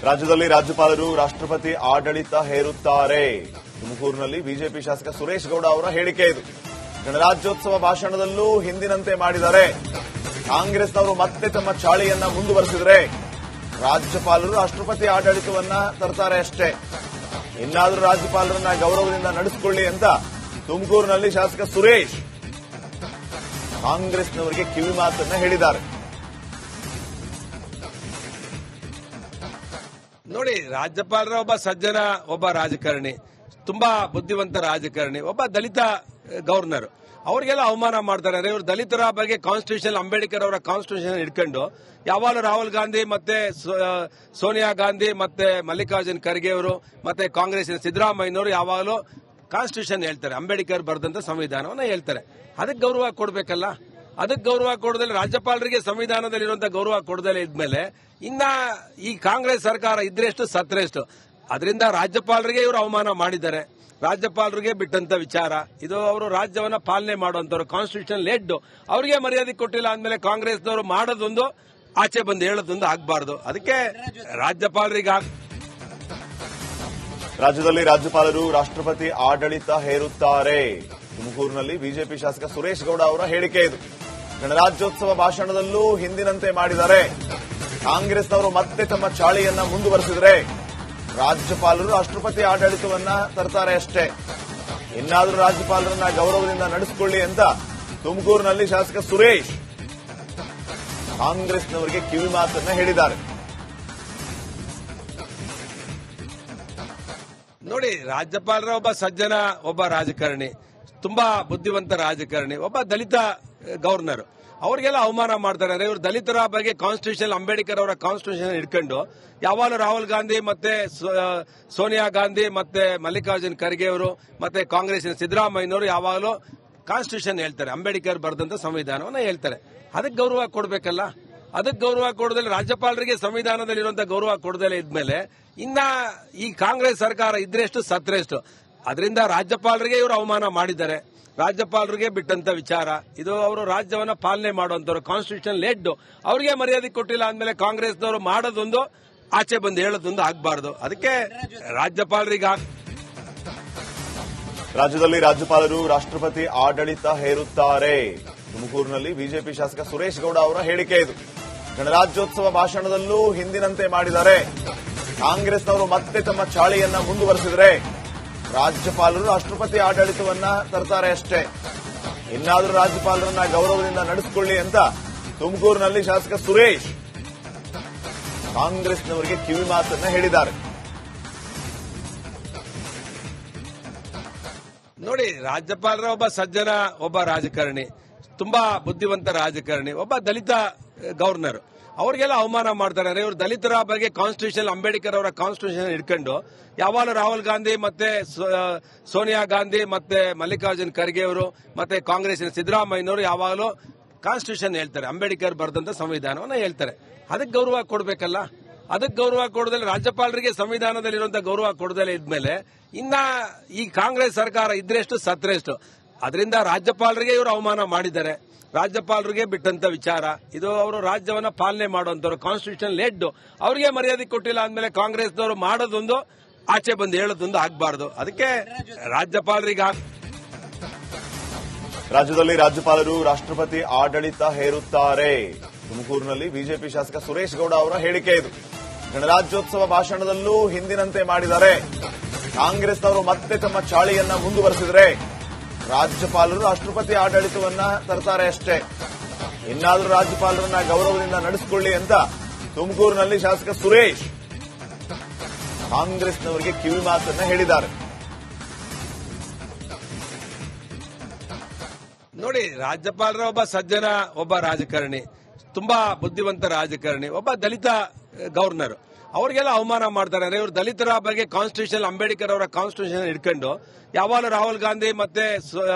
ರಾಜ್ಯದಲ್ಲಿ ರಾಜ್ಯಪಾಲರು ರಾಷ್ಟ್ರಪತಿ ಆಡಳಿತ ಹೇರುತ್ತಾರೆ. ತುಮಕೂರಿನಲ್ಲಿ ಬಿಜೆಪಿ ಶಾಸಕ ಸುರೇಶ್ ಗೌಡ ಅವರ ಹೇಳಿಕೆ ಇದು. ಗಣರಾಜ್ಯೋತ್ಸವ ಭಾಷಣದಲ್ಲೂ ಹಿಂದಿನಂತೆ ಮಾಡಿದರೆ ಕಾಂಗ್ರೆಸ್ನವರು ಮತ್ತೆ ತಮ್ಮ ಚಾಳಿಯನ್ನ ಮುಂದುವರೆಸಿದರೆ ರಾಜ್ಯಪಾಲರು ರಾಷ್ಟ್ರಪತಿ ಆಡಳಿತವನ್ನ ತರ್ತಾರೆ ಅಷ್ಟೇ. ಇನ್ನಾದರೂ ರಾಜ್ಯಪಾಲರನ್ನ ಗೌರವದಿಂದ ನಡೆಸಿಕೊಳ್ಳಿ ಅಂತ ತುಮಕೂರಿನಲ್ಲಿ ಶಾಸಕ ಸುರೇಶ್ ಕಾಂಗ್ರೆಸ್ನವರಿಗೆ ಕಿವಿ ಮಾತನ್ನ ಹೇಳಿದ್ದಾರೆ. ನೋಡಿ, ರಾಜ್ಯಪಾಲರ ಒಬ್ಬ ಸಜ್ಜನ, ಒಬ್ಬ ರಾಜಕಾರಣಿ, ತುಂಬಾ ಬುದ್ಧಿವಂತ ರಾಜಕಾರಣಿ, ಒಬ್ಬ ದಲಿತ ಗವರ್ನರ್. ಅವರಿಗೆಲ್ಲ ಅವಮಾನ ಮಾಡ್ತಾರೆ. ಇವರು ದಲಿತರ ಬಗ್ಗೆ ಕಾನ್ಸ್ಟಿಟ್ಯೂಷನ್, ಅಂಬೇಡ್ಕರ್ ಅವರ ಕಾನ್ಸ್ಟಿಟ್ಯೂಷನ್ ಇಟ್ಕೊಂಡು ಯಾವಾಗಲೂ ರಾಹುಲ್ ಗಾಂಧಿ ಮತ್ತೆ ಸೋನಿಯಾ ಗಾಂಧಿ ಮತ್ತೆ ಮಲ್ಲಿಕಾರ್ಜುನ್ ಖರ್ಗೆ ಅವರು ಮತ್ತೆ ಕಾಂಗ್ರೆಸ್ನ ಸಿದ್ದರಾಮಯ್ಯನವರು ಯಾವಾಗಲೂ ಕಾನ್ಸ್ಟಿಟ್ಯೂಷನ್ ಹೇಳ್ತಾರೆ, ಅಂಬೇಡ್ಕರ್ ಬರೆದಂತ ಸಂವಿಧಾನವನ್ನ ಹೇಳ್ತಾರೆ. ಅದಕ್ಕೆ ಗೌರವ ಕೊಡಬೇಕಲ್ಲ. ಅದಕ್ಕೆ ಗೌರವ ಕೊಡದಲ್ಲಿ ರಾಜ್ಯಪಾಲರಿಗೆ ಸಂವಿಧಾನದಲ್ಲಿರುವಂತಹ ಗೌರವ ಕೊಡದಲ್ಲೇ ಇದ್ಮೇಲೆ ಇನ್ನ ಈ ಕಾಂಗ್ರೆಸ್ ಸರ್ಕಾರ ಇದ್ರೆಷ್ಟು ಸತ್ರೆಷ್ಟು. ಅದರಿಂದ ರಾಜ್ಯಪಾಲರಿಗೆ ಇವರು ಅವಮಾನ ಮಾಡಿದ್ದಾರೆ. ರಾಜ್ಯಪಾಲರಿಗೆ ಬಿಟ್ಟಂತ ವಿಚಾರ ಇದು. ಅವರು ರಾಜ್ಯವನ್ನ ಪಾಲನೆ ಮಾಡುವಂತವ್ರು, ಕಾನ್ಸ್ಟಿಟ್ಯೂಷನ್ ಲೆಡ್. ಅವರಿಗೆ ಮರ್ಯಾದೆ ಕೊಟ್ಟಿಲ್ಲ ಅಂದ್ಮೇಲೆ ಕಾಂಗ್ರೆಸ್ನವರು ಮಾಡೋದೊಂದು, ಆಚೆ ಬಂದು ಹೇಳೋದೊಂದು ಆಗಬಾರ್ದು. ಅದಕ್ಕೆ ರಾಜ್ಯಪಾಲರಿಗೆ ರಾಜ್ಯದಲ್ಲಿ ರಾಜ್ಯಪಾಲರು ರಾಷ್ಟ್ರಪತಿ ಆಡಳಿತ ಹೇರುತ್ತಾರೆ. ತುಮಕೂರಿನಲ್ಲಿ ಬಿಜೆಪಿ ಶಾಸಕ ಸುರೇಶ್ ಗೌಡ ಅವರ ಹೇಳಿಕೆ ಇದು. ಗಣರಾಜ್ಯೋತ್ಸವ ಭಾಷಣದಲ್ಲೂ ಹಿಂದಿನಂತೆ ಮಾಡಿದರೆ ಕಾಂಗ್ರೆಸ್ನವರು ಮತ್ತೆ ತಮ್ಮ ಚಾಳಿಯನ್ನ ಮುಂದುವರೆಸಿದರೆ ರಾಜ್ಯಪಾಲರು ರಾಷ್ಟ್ರಪತಿ ಆಡಳಿತವನ್ನ ತರ್ತಾರೆ ಅಷ್ಟೇ. ಇನ್ನಾದರೂ ರಾಜ್ಯಪಾಲರನ್ನ ಗೌರವದಿಂದ ನಡೆಸಿಕೊಳ್ಳಿ ಅಂತ ತುಮಕೂರಿನಲ್ಲಿ ಶಾಸಕ ಸುರೇಶ್ ಕಾಂಗ್ರೆಸ್ನವರಿಗೆ ಕಿವಿ ಮಾತನ್ನ ಹೇಳಿದ್ದಾರೆ. ನೋಡಿ, ರಾಜ್ಯಪಾಲರ ಒಬ್ಬ ಸಜ್ಜನ, ಒಬ್ಬ ರಾಜಕಾರಣಿ, ತುಂಬಾ ಬುದ್ಧಿವಂತ ರಾಜಕಾರಣಿ, ಒಬ್ಬ ದಲಿತ ಗವರ್ನರ್. ಅವರಿಗೆಲ್ಲ ಅವಮಾನ ಮಾಡ್ತಾರೆ. ಇವರು ದಲಿತರ ಬಗ್ಗೆ ಕಾನ್ಸ್ಟಿಟ್ಯೂಷನ್, ಅಂಬೇಡ್ಕರ್ ಅವರ ಕಾನ್ಸ್ಟಿಟ್ಯೂಷನ್ ಇಟ್ಕೊಂಡು ಯಾವಾಗಲೂ ರಾಹುಲ್ ಗಾಂಧಿ ಮತ್ತೆ ಸೋನಿಯಾ ಗಾಂಧಿ ಮತ್ತೆ ಮಲ್ಲಿಕಾರ್ಜುನ್ ಖರ್ಗೆ ಅವರು ಮತ್ತೆ ಕಾಂಗ್ರೆಸ್ನ ಸಿದ್ದರಾಮಯ್ಯನವರು ಯಾವಾಗಲೂ ಕಾನ್ಸ್ಟಿಟ್ಯೂಷನ್ ಹೇಳ್ತಾರೆ, ಅಂಬೇಡ್ಕರ್ ಬರೆದಂತ ಸಂವಿಧಾನವನ್ನ ಹೇಳ್ತಾರೆ. ಅದಕ್ಕೆ ಗೌರವ ಕೊಡಬೇಕಲ್ಲ. ಅದಕ್ಕೆ ಗೌರವ ಕೊಡದಲ್ಲಿ ರಾಜ್ಯಪಾಲರಿಗೆ ಸಂವಿಧಾನದಲ್ಲಿರುವಂತಹ ಗೌರವ ಕೊಡದಲ್ಲೇ ಇದ್ಮೇಲೆ ಇನ್ನ ಈ ಕಾಂಗ್ರೆಸ್ ಸರ್ಕಾರ ಇದ್ರೆಷ್ಟು ಸತ್ರೆಷ್ಟು. ಅದರಿಂದ ರಾಜ್ಯಪಾಲರಿಗೆ ಇವರು ಅವಮಾನ ಮಾಡಿದ್ದಾರೆ. ರಾಜ್ಯಪಾಲರಿಗೆ ಬಿಟ್ಟಂತ ವಿಚಾರ ಇದು. ಅವರು ರಾಜ್ಯವನ್ನ ಪಾಲನೆ ಮಾಡುವಂತವ್ರು, ಕಾನ್ಸ್ಟಿಟ್ಯೂಷನ್ ಲೆಡ್. ಅವರಿಗೆ ಮರ್ಯಾದೆ ಕೊಟ್ಟಿಲ್ಲ ಅಂದ್ಮೇಲೆ ಕಾಂಗ್ರೆಸ್ನವರು ಮಾಡೋದೊಂದು, ಆಚೆ ಬಂದು ಹೇಳೋದೊಂದು ಆಗಬಾರ್ದು. ಅದಕ್ಕೆ ರಾಜ್ಯಪಾಲರಿಗೆ ರಾಜ್ಯದಲ್ಲಿ ರಾಜ್ಯಪಾಲರು ರಾಷ್ಟ್ರಪತಿ ಆಡಳಿತ ಹೇರುತ್ತಾರೆ. ತುಮಕೂರಿನಲ್ಲಿ ಬಿಜೆಪಿ ಶಾಸಕ ಸುರೇಶ್ ಗೌಡ ಅವರ ಹೇಳಿಕೆ ಇದು. ಗಣರಾಜ್ಯೋತ್ಸವ ಭಾಷಣದಲ್ಲೂ ಹಿಂದಿನಂತೆ ಮಾಡಿದರೆ ಕಾಂಗ್ರೆಸ್ನವರು ಮತ್ತೆ ತಮ್ಮ ಚಾಳಿಯನ್ನ ಮುಂದುವರೆಸಿದರೆ ರಾಜ್ಯಪಾಲರು ರಾಷ್ಟ್ರಪತಿ ಆಡಳಿತವನ್ನ ತರ್ತಾರೆ ಅಷ್ಟೇ. ಇನ್ನಾದರೂ ರಾಜ್ಯಪಾಲರನ್ನ ಗೌರವದಿಂದ ನಡೆಸಿಕೊಳ್ಳಿ ಅಂತ ತುಮಕೂರಿನಲ್ಲಿ ಶಾಸಕ ಸುರೇಶ್ ಕಾಂಗ್ರೆಸ್ನವರಿಗೆ ಕಿವಿ ಮಾತನ್ನ ಹೇಳಿದ್ದಾರೆ. ನೋಡಿ, ರಾಜ್ಯಪಾಲರ ಒಬ್ಬ ಸಜ್ಜನ, ಒಬ್ಬ ರಾಜಕಾರಣಿ, ತುಂಬಾ ಬುದ್ಧಿವಂತ ರಾಜಕಾರಣಿ, ಒಬ್ಬ ದಲಿತ ಗವರ್ನರ್. ಅವರಿಗೆಲ್ಲ ಅವಮಾನ ಮಾಡ್ತಾರೆ. ಇವರು ದಲಿತರ ಬಗ್ಗೆ ಕಾನ್ಸ್ಟಿಟ್ಯೂಷನ್, ಅಂಬೇಡ್ಕರ್ ಅವರ ಕಾನ್ಸ್ಟಿಟ್ಯೂಷನ್ ಇಟ್ಕೊಂಡು ಯಾವಾಗಲೂ ರಾಹುಲ್ ಗಾಂಧಿ ಮತ್ತೆ ಸೋನಿಯಾ ಗಾಂಧಿ ಮತ್ತೆ ಮಲ್ಲಿಕಾರ್ಜುನ್ ಖರ್ಗೆ ಅವರು ಮತ್ತೆ ಕಾಂಗ್ರೆಸ್ನ ಸಿದ್ದರಾಮಯ್ಯನವರು ಯಾವಾಗಲೂ ಕಾನ್ಸ್ಟಿಟ್ಯೂಷನ್ ಹೇಳ್ತಾರೆ, ಅಂಬೇಡ್ಕರ್ ಬರೆದಂತ ಸಂವಿಧಾನವನ್ನ ಹೇಳ್ತಾರೆ. ಅದಕ್ಕೆ ಗೌರವ ಕೊಡಬೇಕಲ್ಲ. ಅದಕ್ಕೆ ಗೌರವ ಕೊಡದಲ್ಲಿ ರಾಜ್ಯಪಾಲರಿಗೆ ಸಂವಿಧಾನದಲ್ಲಿರುವಂತಹ ಗೌರವ ಕೊಡದಲ್ಲೇ ಇದ್ಮೇಲೆ ಇನ್ನ ಈ ಕಾಂಗ್ರೆಸ್ ಸರ್ಕಾರ ಇದ್ರೆಷ್ಟು ಸತ್ರೆಷ್ಟು. ಅದರಿಂದ ರಾಜ್ಯಪಾಲರಿಗೆ ಇವರು ಅವಮಾನ ಮಾಡಿದ್ದಾರೆ. ರಾಜ್ಯಪಾಲರಿಗೆ ಬಿಟ್ಟಂತ ವಿಚಾರ ಇದು. ಅವರು ರಾಜ್ಯವನ್ನ ಪಾಲನೆ ಮಾಡುವಂತವ್ರು, ಕಾನ್ಸ್ಟಿಟ್ಯೂಷನ್ ಲೆಡ್. ಅವರಿಗೆ ಮರ್ಯಾದೆ ಕೊಟ್ಟಿಲ್ಲ ಅಂದ್ಮೇಲೆ ಕಾಂಗ್ರೆಸ್ನವರು ಮಾಡೋದೊಂದು, ಆಚೆ ಬಂದು ಹೇಳೋದೊಂದು ಆಗಬಾರ್ದು. ಅದಕ್ಕೆ ರಾಜ್ಯಪಾಲರಿಗೆ ರಾಜ್ಯದಲ್ಲಿ ರಾಜ್ಯಪಾಲರು ರಾಷ್ಟ್ರಪತಿ ಆಡಳಿತ ಹೇರುತ್ತಾರೆ. ತುಮಕೂರಿನಲ್ಲಿ ಬಿಜೆಪಿ ಶಾಸಕ ಸುರೇಶ್ ಗೌಡ ಅವರ ಹೇಳಿಕೆ ಇದು. ಗಣರಾಜ್ಯೋತ್ಸವ ಭಾಷಣದಲ್ಲೂ ಹಿಂದಿನಂತೆ ಮಾಡಿದರೆ ಕಾಂಗ್ರೆಸ್ನವರು ಮತ್ತೆ ತಮ್ಮ ಚಾಳಿಯನ್ನ ಮುಂದುವರೆಸಿದರೆ ರಾಜ್ಯಪಾಲರು ರಾಷ್ಟ್ರಪತಿ ಆಡಳಿತವನ್ನ ತರ್ತಾರೆ ಅಷ್ಟೇ. ಇನ್ನಾದರೂ ರಾಜ್ಯಪಾಲರನ್ನ ಗೌರವದಿಂದ ನಡೆಸಿಕೊಳ್ಳಿ ಅಂತ ತುಮಕೂರಿನಲ್ಲಿ ಶಾಸಕ ಸುರೇಶ್ ಕಾಂಗ್ರೆಸ್ನವರಿಗೆ ಕಿವಿ ಮಾತನ್ನ ಹೇಳಿದ್ದಾರೆ. ನೋಡಿ, ರಾಜ್ಯಪಾಲರ ಒಬ್ಬ ಸಜ್ಜನ, ಒಬ್ಬ ರಾಜಕಾರಣಿ, ತುಂಬಾ ಬುದ್ಧಿವಂತ ರಾಜಕಾರಣಿ, ಒಬ್ಬ ದಲಿತ ಗವರ್ನರ್. ಅವರಿಗೆಲ್ಲ ಅವಮಾನ ಮಾಡ್ತಾರೆ. ಇವರು ದಲಿತರ ಬಗ್ಗೆ ಕಾನ್ಸ್ಟಿಟ್ಯೂಷನ್, ಅಂಬೇಡ್ಕರ್ ಅವರ ಕಾನ್ಸ್ಟಿಟ್ಯೂಷನ್ ಇಟ್ಕೊಂಡು ಯಾವಾಗಲೂ ರಾಹುಲ್ ಗಾಂಧಿ ಮತ್ತೆ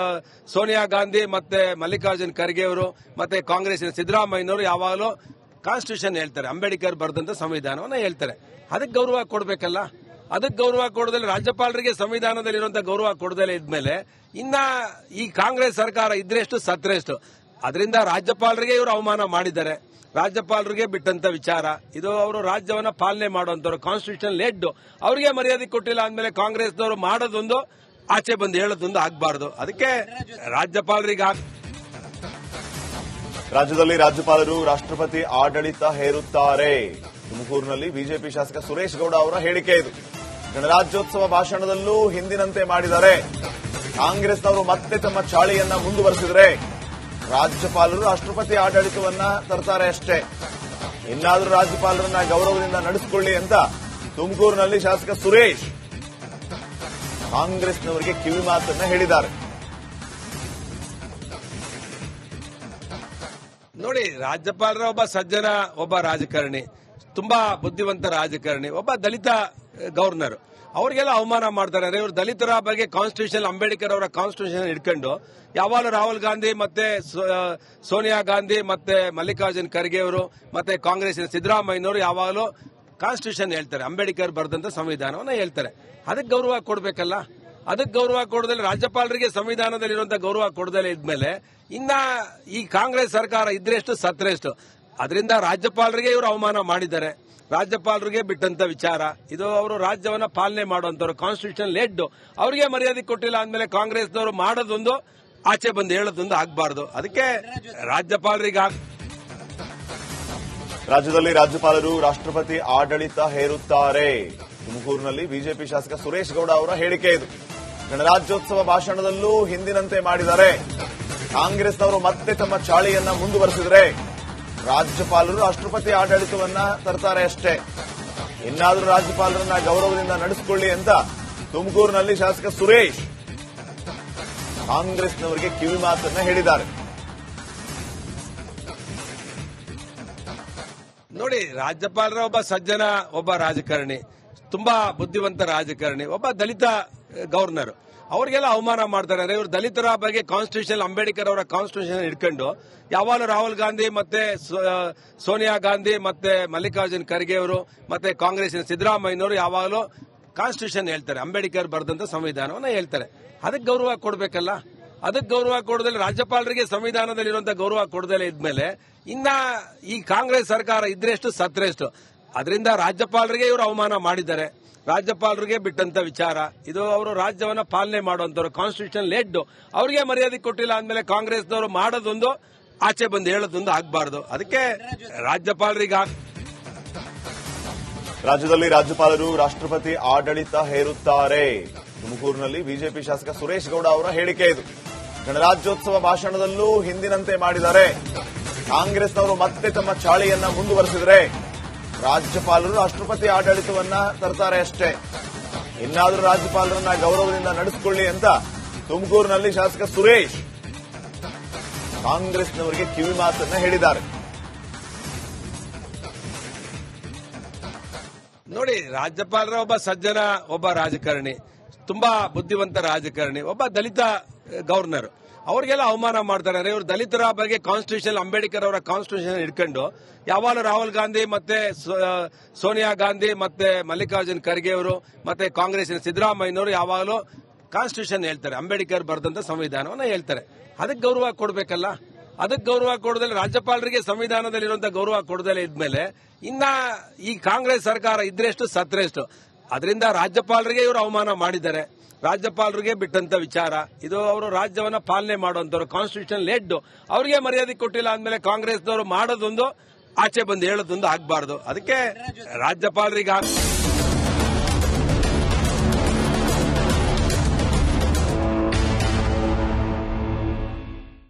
ಸೋನಿಯಾ ಗಾಂಧಿ ಮತ್ತೆ ಮಲ್ಲಿಕಾರ್ಜುನ್ ಖರ್ಗೆ ಅವರು ಮತ್ತೆ ಕಾಂಗ್ರೆಸ್ನ ಸಿದ್ದರಾಮಯ್ಯನವರು ಯಾವಾಗಲೂ ಕಾನ್ಸ್ಟಿಟ್ಯೂಷನ್ ಹೇಳ್ತಾರೆ, ಅಂಬೇಡ್ಕರ್ ಬರೆದಂತ ಸಂವಿಧಾನವನ್ನ ಹೇಳ್ತಾರೆ. ಅದಕ್ಕೆ ಗೌರವ ಕೊಡಬೇಕಲ್ಲ. ಅದಕ್ಕೆ ಗೌರವ ಕೊಡದಲ್ಲಿ ರಾಜ್ಯಪಾಲರಿಗೆ ಸಂವಿಧಾನದಲ್ಲಿರುವಂತಹ ಗೌರವ ಕೊಡದಲ್ಲೇ ಇದ್ಮೇಲೆ ಇನ್ನ ಈ ಕಾಂಗ್ರೆಸ್ ಸರ್ಕಾರ ಇದ್ರೆಷ್ಟು ಸತ್ರೆಷ್ಟು. ಅದರಿಂದ ರಾಜ್ಯಪಾಲರಿಗೆ ಇವರು ಅವಮಾನ ಮಾಡಿದ್ದಾರೆ. ರಾಜ್ಯಪಾಲರಿಗೆ ಬಿಟ್ಟಂತ ವಿಚಾರ. ಇದು ಅವರು ರಾಜ್ಯವನ್ನ ಪಾಲನೆ ಮಾಡುವಂತವ್ರು, ಕಾನ್ಸ್ಟಿಟ್ಯೂಷನ್ ಹೆಡ್. ಅವರಿಗೆ ಮರ್ಯಾದೆ ಕೊಟ್ಟಿಲ್ಲ ಅಂದ್ಮೇಲೆ ಕಾಂಗ್ರೆಸ್ನವರು ಮಾಡೋದೊಂದು, ಆಚೆ ಬಂದು ಹೇಳೋದೊಂದು ಆಗಬಾರದು. ಅದಕ್ಕೆ ರಾಜ್ಯಪಾಲರಿಗೆ ರಾಜ್ಯದಲ್ಲಿ ರಾಜ್ಯಪಾಲರು ರಾಷ್ಟ್ರಪತಿ ಆಡಳಿತ ಹೇರುತ್ತಾರೆ. ತುಮಕೂರಿನಲ್ಲಿ ಬಿಜೆಪಿ ಶಾಸಕ ಸುರೇಶ್ ಗೌಡ ಅವರ ಹೇಳಿಕೆ ಇದು. ಗಣರಾಜ್ಯೋತ್ಸವ ಭಾಷಣದಲ್ಲೂ ಹಿಂದಿನಂತೆ ಮಾಡಿದ್ದಾರೆ. ಕಾಂಗ್ರೆಸ್ನವರು ಮತ್ತೆ ತಮ್ಮ ಚಾಳಿಯನ್ನ ಮುಂದುವರೆಸಿದರೆ ರಾಜ್ಯಪಾಲರು ರಾಷ್ಟ್ರಪತಿ ಆಡಳಿತವನ್ನ ತರ್ತಾರೆ ಅಷ್ಟೇ. ಇನ್ನಾದರೂ ರಾಜ್ಯಪಾಲರನ್ನ ಗೌರವದಿಂದ ನಡೆಸಿಕೊಳ್ಳಿ ಅಂತ ತುಮಕೂರಿನಲ್ಲಿ ಶಾಸಕ ಸುರೇಶ್ ಕಾಂಗ್ರೆಸ್ನವರಿಗೆ ಕಿವಿ ಮಾತನ್ನ ಹೇಳಿದ್ದಾರೆ. ನೋಡಿ, ರಾಜ್ಯಪಾಲರ ಒಬ್ಬ ಸಜ್ಜನ, ಒಬ್ಬ ರಾಜಕಾರಣಿ, ತುಂಬಾ ಬುದ್ಧಿವಂತ ರಾಜಕಾರಣಿ, ಒಬ್ಬ ದಲಿತ ಗವರ್ನರ್. ಅವರಿಗೆಲ್ಲ ಅವಮಾನ ಮಾಡ್ತಾರೆ. ಇವರು ದಲಿತರ ಬಗ್ಗೆ ಕಾನ್ಸ್ಟಿಟ್ಯೂಷನ್, ಅಂಬೇಡ್ಕರ್ ಅವರ ಕಾನ್ಸ್ಟಿಟ್ಯೂಷನ್ ಇಟ್ಕೊಂಡು ಯಾವಾಗಲೂ ರಾಹುಲ್ ಗಾಂಧಿ ಮತ್ತೆ ಸೋನಿಯಾ ಗಾಂಧಿ ಮತ್ತೆ ಮಲ್ಲಿಕಾರ್ಜುನ್ ಖರ್ಗೆ ಅವರು ಮತ್ತೆ ಕಾಂಗ್ರೆಸ್ನ ಸಿದ್ದರಾಮಯ್ಯನವರು ಯಾವಾಗಲೂ ಕಾನ್ಸ್ಟಿಟ್ಯೂಷನ್ ಹೇಳ್ತಾರೆ, ಅಂಬೇಡ್ಕರ್ ಬರೆದಂತ ಸಂವಿಧಾನವನ್ನ ಹೇಳ್ತಾರೆ. ಅದಕ್ಕೆ ಗೌರವ ಕೊಡಬೇಕಲ್ಲ. ಅದಕ್ಕೆ ಗೌರವ ಕೊಡದಲ್ಲಿ ರಾಜ್ಯಪಾಲರಿಗೆ ಸಂವಿಧಾನದಲ್ಲಿರುವಂತಹ ಗೌರವ ಕೊಡದಲ್ಲೇ ಇದ್ಮೇಲೆ ಇನ್ನ ಈ ಕಾಂಗ್ರೆಸ್ ಸರ್ಕಾರ ಇದ್ರೆಷ್ಟು ಸತ್ರೆಷ್ಟು. ಅದರಿಂದ ರಾಜ್ಯಪಾಲರಿಗೆ ಇವರು ಅವಮಾನ ಮಾಡಿದ್ದಾರೆ. ರಾಜ್ಯಪಾಲರಿಗೆ ಬಿಟ್ಟಂತ ವಿಚಾರ. ಇದು ಅವರು ರಾಜ್ಯವನ್ನ ಪಾಲನೆ ಮಾಡುವಂತವ್ರು, ಕಾನ್ಸ್ಟಿಟ್ಯೂಷನ್ ಹೆಡ್. ಅವರಿಗೆ ಮರ್ಯಾದೆ ಕೊಟ್ಟಿಲ್ಲ ಅಂದ್ಮೇಲೆ ಕಾಂಗ್ರೆಸ್ನವರು ಮಾಡೋದೊಂದು, ಆಚೆ ಬಂದು ಹೇಳೋದೊಂದು ಆಗಬಾರದು. ಅದಕ್ಕೆ ರಾಜ್ಯಪಾಲರಿಗೆ ರಾಜ್ಯದಲ್ಲಿ ರಾಜ್ಯಪಾಲರು ರಾಷ್ಟ್ರಪತಿ ಆಡಳಿತ ಹೇರುತ್ತಾರೆ. ತುಮಕೂರಿನಲ್ಲಿ ಬಿಜೆಪಿ ಶಾಸಕ ಸುರೇಶ್ ಗೌಡ ಅವರ ಹೇಳಿಕೆ ಇದು. ಗಣರಾಜ್ಯೋತ್ಸವ ಭಾಷಣದಲ್ಲೂ ಹಿಂದಿನಂತೆ ಮಾಡಿದ್ದಾರೆ. ಕಾಂಗ್ರೆಸ್ನವರು ಮತ್ತೆ ತಮ್ಮ ಚಾಳಿಯನ್ನ ಮುಂದುವರೆಸಿದರೆ ರಾಜ್ಯಪಾಲರು ರಾಷ್ಟ್ರಪತಿ ಆಡಳಿತವನ್ನ ತರ್ತಾರೆ ಅಷ್ಟೇ. ಇನ್ನಾದರೂ ರಾಜ್ಯಪಾಲರನ್ನ ಗೌರವದಿಂದ ನಡೆಸಿಕೊಳ್ಳಿ ಅಂತ ತುಮಕೂರಿನಲ್ಲಿ ಶಾಸಕ ಸುರೇಶ್ ಕಾಂಗ್ರೆಸ್ನವರಿಗೆ ಕಿವಿ ಮಾತನ್ನ ಹೇಳಿದ್ದಾರೆ. ನೋಡಿ, ರಾಜ್ಯಪಾಲರ ಒಬ್ಬ ಸಜ್ಜನ, ಒಬ್ಬ ರಾಜಕಾರಣಿ, ತುಂಬಾ ಬುದ್ಧಿವಂತ ರಾಜಕಾರಣಿ, ಒಬ್ಬ ದಲಿತ ಗವರ್ನರ್. ಅವರಿಗೆಲ್ಲ ಅವಮಾನ ಮಾಡ್ತಾರೆ. ಇವರು ದಲಿತರ ಬಗ್ಗೆ ಕಾನ್ಸ್ಟಿಟ್ಯೂಷನ್, ಅಂಬೇಡ್ಕರ್ ಅವರ ಕಾನ್ಸ್ಟಿಟ್ಯೂಷನ್ ಇಟ್ಕೊಂಡು ಯಾವಾಗಲೂ ರಾಹುಲ್ ಗಾಂಧಿ ಮತ್ತೆ ಸೋನಿಯಾ ಗಾಂಧಿ ಮತ್ತೆ ಮಲ್ಲಿಕಾರ್ಜುನ್ ಖರ್ಗೆ ಅವರು ಮತ್ತೆ ಕಾಂಗ್ರೆಸ್ನ ಸಿದ್ದರಾಮಯ್ಯನವರು ಯಾವಾಗಲೂ ಕಾನ್ಸ್ಟಿಟ್ಯೂಷನ್ ಹೇಳ್ತಾರೆ, ಅಂಬೇಡ್ಕರ್ ಬರೆದಂತ ಸಂವಿಧಾನವನ್ನ ಹೇಳ್ತಾರೆ. ಅದಕ್ಕೆ ಗೌರವ ಕೊಡಬೇಕಲ್ಲ. ಅದಕ್ಕೆ ಗೌರವ ಕೊಡದಲ್ಲಿ ರಾಜ್ಯಪಾಲರಿಗೆ ಸಂವಿಧಾನದಲ್ಲಿರುವಂತಹ ಗೌರವ ಕೊಡದಲ್ಲೇ ಇದ್ಮೇಲೆ ಇನ್ನ ಈ ಕಾಂಗ್ರೆಸ್ ಸರ್ಕಾರ ಇದ್ರೆಷ್ಟು ಸತ್ರೆಷ್ಟು. ಅದರಿಂದ ರಾಜ್ಯಪಾಲರಿಗೆ ಇವರು ಅವಮಾನ ಮಾಡಿದ್ದಾರೆ. ರಾಜ್ಯಪಾಲರಿಗೆ ಬಿಟ್ಟಂತ ವಿಚಾರ. ಇದು ಅವರು ರಾಜ್ಯವನ್ನ ಪಾಲನೆ ಮಾಡುವಂತವ್ರು, ಕಾನ್ಸ್ಟಿಟ್ಯೂಷನ್ ಹೆಡ್. ಅವರಿಗೆ ಮರ್ಯಾದೆ ಕೊಟ್ಟಿಲ್ಲ ಅಂದ್ಮೇಲೆ ಕಾಂಗ್ರೆಸ್ನವರು ಮಾಡೋದೊಂದು, ಆಚೆ ಬಂದು ಹೇಳೋದೊಂದು ಆಗಬಾರದು. ಅದಕ್ಕೆ ರಾಜ್ಯಪಾಲರಿಗೆ ರಾಜ್ಯದಲ್ಲಿ ರಾಜ್ಯಪಾಲರು ರಾಷ್ಟ್ರಪತಿ ಆಡಳಿತ ಹೇರುತ್ತಾರೆ. ತುಮಕೂರಿನಲ್ಲಿ ಬಿಜೆಪಿ ಶಾಸಕ ಸುರೇಶ್ ಗೌಡ ಅವರ ಹೇಳಿಕೆ ಇದು. ಗಣರಾಜ್ಯೋತ್ಸವ ಭಾಷಣದಲ್ಲೂ ಹಿಂದಿನಂತೆ ಮಾಡಿದ್ದಾರೆ. ಕಾಂಗ್ರೆಸ್ನವರು ಮತ್ತೆ ತಮ್ಮ ಚಾಳಿಯನ್ನ ಮುಂದುವರೆಸಿದರೆ ರಾಜ್ಯಪಾಲರು ರಾಷ್ಟ್ರಪತಿ ಆಡಳಿತವನ್ನ ತರ್ತಾರೆ ಅಷ್ಟೇ. ಇನ್ನಾದರೂ ರಾಜ್ಯಪಾಲರನ್ನ ಗೌರವದಿಂದ ನಡೆಸಿಕೊಳ್ಳಿ ಅಂತ ತುಮಕೂರಿನಲ್ಲಿ ಶಾಸಕ ಸುರೇಶ್ ಕಾಂಗ್ರೆಸ್ನವರಿಗೆ ಕಿವಿ ಮಾತನ್ನ ಹೇಳಿದ್ದಾರೆ. ನೋಡಿ, ರಾಜ್ಯಪಾಲರ ಒಬ್ಬ ಸಜ್ಜನ, ಒಬ್ಬ ರಾಜಕಾರಣಿ, ತುಂಬಾ ಬುದ್ಧಿವಂತ ರಾಜಕಾರಣಿ, ಒಬ್ಬ ದಲಿತ ಗವರ್ನರ್. ಅವರಿಗೆಲ್ಲ ಅವಮಾನ ಮಾಡ್ತಾರೆ. ಇವರು ದಲಿತರ ಬಗ್ಗೆ ಕಾನ್ಸ್ಟಿಟ್ಯೂಷನ್, ಅಂಬೇಡ್ಕರ್ ಅವರ ಕಾನ್ಸ್ಟಿಟ್ಯೂಷನ್ ಇಟ್ಕೊಂಡು ಯಾವಾಗಲೂ ರಾಹುಲ್ ಗಾಂಧಿ ಮತ್ತೆ ಸೋನಿಯಾ ಗಾಂಧಿ ಮತ್ತೆ ಮಲ್ಲಿಕಾರ್ಜುನ್ ಖರ್ಗೆ ಅವರು ಮತ್ತೆ ಕಾಂಗ್ರೆಸ್ನ ಸಿದ್ದರಾಮಯ್ಯನವರು ಯಾವಾಗಲೂ ಕಾನ್ಸ್ಟಿಟ್ಯೂಷನ್ ಹೇಳ್ತಾರೆ, ಅಂಬೇಡ್ಕರ್ ಬರೆದಂತ ಸಂವಿಧಾನವನ್ನ ಹೇಳ್ತಾರೆ. ಅದಕ್ಕೆ ಗೌರವ ಕೊಡಬೇಕಲ್ಲ. ಅದಕ್ಕೆ ಗೌರವ ಕೊಡದಲ್ಲಿ ರಾಜ್ಯಪಾಲರಿಗೆ ಸಂವಿಧಾನದಲ್ಲಿರುವಂತಹ ಗೌರವ ಕೊಡದಲ್ಲೇ ಇದ್ಮೇಲೆ ಇನ್ನ ಈ ಕಾಂಗ್ರೆಸ್ ಸರ್ಕಾರ ಇದ್ರೆಷ್ಟು ಸತ್ರೆಷ್ಟು. ಅದರಿಂದ ರಾಜ್ಯಪಾಲರಿಗೆ ಇವರು ಅವಮಾನ ಮಾಡಿದ್ದಾರೆ. ರಾಜ್ಯಪಾಲರಿಗೆ ಬಿಟ್ಟಂತ ವಿಚಾರ. ಇದು ಅವರು ರಾಜ್ಯವನ್ನ ಪಾಲನೆ ಮಾಡುವಂತವ್ರು, ಕಾನ್ಸ್ಟಿಟ್ಯೂಷನ್ ಹೆಡ್. ಅವರಿಗೆ ಮರ್ಯಾದೆ ಕೊಟ್ಟಿಲ್ಲ ಅಂದ್ಮೇಲೆ ಕಾಂಗ್ರೆಸ್ನವರು ಮಾಡೋದೊಂದು, ಆಚೆ ಬಂದು ಹೇಳೋದೊಂದು ಆಗಬಾರದು. ಅದಕ್ಕೆ ರಾಜ್ಯಪಾಲರಿಗೆ